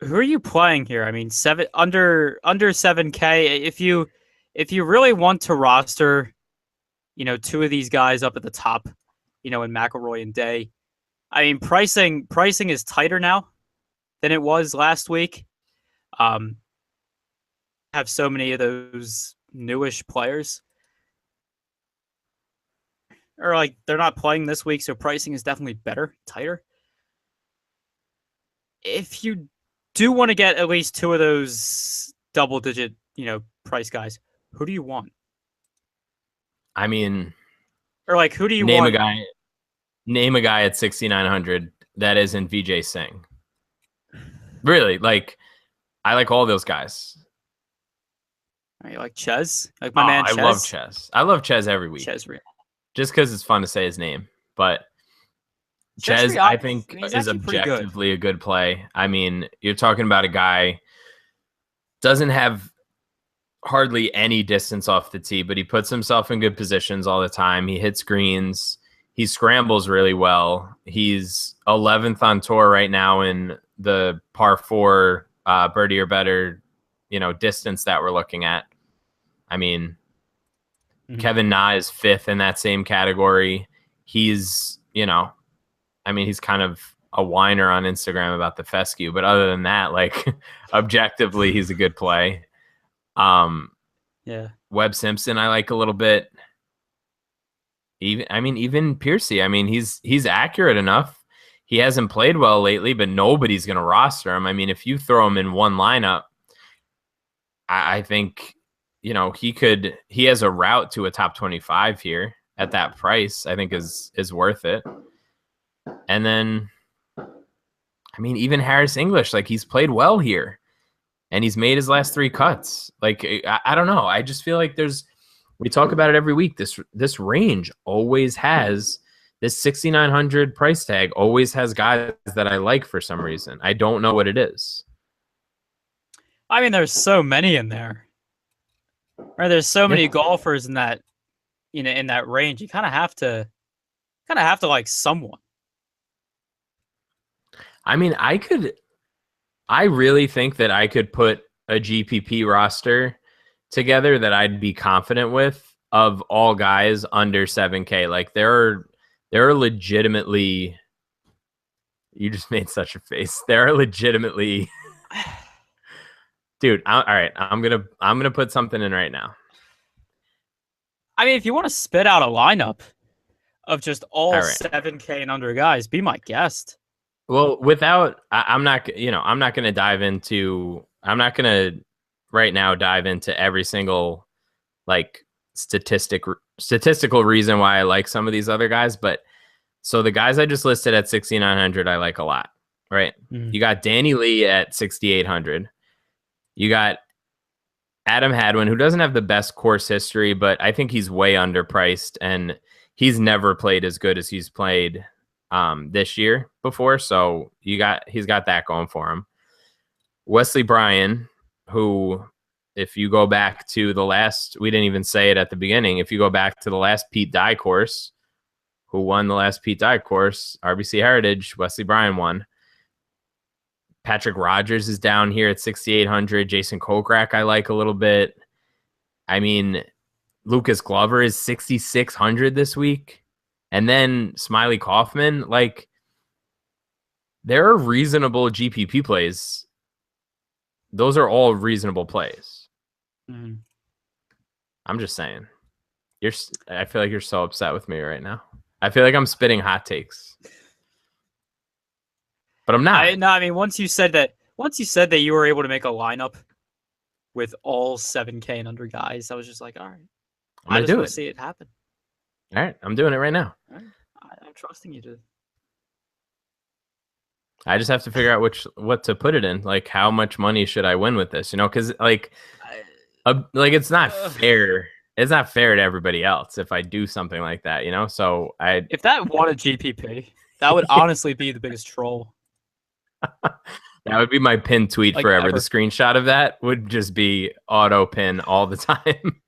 who are you playing here? I mean, under 7K. If you really want to roster, two of these guys up at the top, in McIlroy and Day. I mean, pricing is tighter now than it was last week. Um, have so many of those newish players, or like they're not playing this week, so pricing is definitely better, tighter. If you do want to get at least two of those double digit, price guys, who do you want? I mean, Or like, who do you name want? a guy. Name a guy at 6,900 that isn't VJ Singh. Really, like I like all those guys. You like Ches? Like Oh, my man I love Ches? Ches. I love Ches every week, Ches Real. just because it's fun to say his name. But Ches Ches, Real, I think, he's is actually pretty good. objectively a good play. I mean, you're talking about a guy doesn't have hardly any distance off the tee, but he puts himself in good positions all the time. He hits greens. He scrambles really well. He's 11th on tour right now in the par 4 birdie or better, distance that we're looking at. I mean, Kevin Na is 5th in that same category. He's, he's kind of a whiner on Instagram about the fescue, but other than that, like objectively, he's a good play. Yeah. Webb Simpson, I like a little bit. Even Piercy. I mean, he's accurate enough. He hasn't played well lately, but nobody's going to roster him. I mean, if you throw him in one lineup, I think, he has a route to a top 25 here at that price, I think is worth it. And then, I mean, even Harris English, like he's played well here and he's made his last 3 cuts. Like, I don't know. I just feel like we talk about it every week. This range always has this 6,900 price tag, always has guys that I like for some reason. I don't know what it is. I mean, there's so many in there. Or there's so many golfers in that, in that range. You kind of have to like someone. I mean, I really think that I could put a GPP roster together that I'd be confident with of all guys under 7K. Like there are legitimately, you just made such a face. There are legitimately, dude. All right, I'm gonna put something in right now. I mean, if you want to spit out a lineup of just all right. 7K and under guys, be my guest. Well, I'm not going to dive into, I'm not going to right now dive into every single like statistical reason why I like some of these other guys. But so the guys I just listed at 6,900, I like a lot, right? You got Danny Lee at 6,800. You got Adam Hadwin, who doesn't have the best course history, but I think he's way underpriced and he's never played as good as he's played this year before. So he's got that going for him. Wesley Bryan, who, if you go back to the last, we didn't even say it at the beginning. If you go back to the last Pete Dye course, who won the last Pete Dye course, RBC Heritage, Wesley Bryan won. Patrick Rogers is down here at 6,800. Jason Kokrak, I like a little bit. I mean, Lucas Glover is 6,600 this week. And then Smiley Kaufman, like, there are reasonable GPP plays. Those are all reasonable plays. I'm just saying. I feel like you're so upset with me right now. I feel like I'm spitting hot takes. But I'm not. I mean, once you said that you were able to make a lineup with all 7K and under guys, I was just like, all right. I just want to see it happen. All right, I'm doing it right now. All right. I'm trusting you to. I just have to figure out what to put it in. Like, how much money should I win with this? Because like it's not fair. It's not fair to everybody else if I do something like that. So if that won a GPP, that would honestly be the biggest troll. That would be my pinned tweet forever. The screenshot of that would just be auto pin all the time.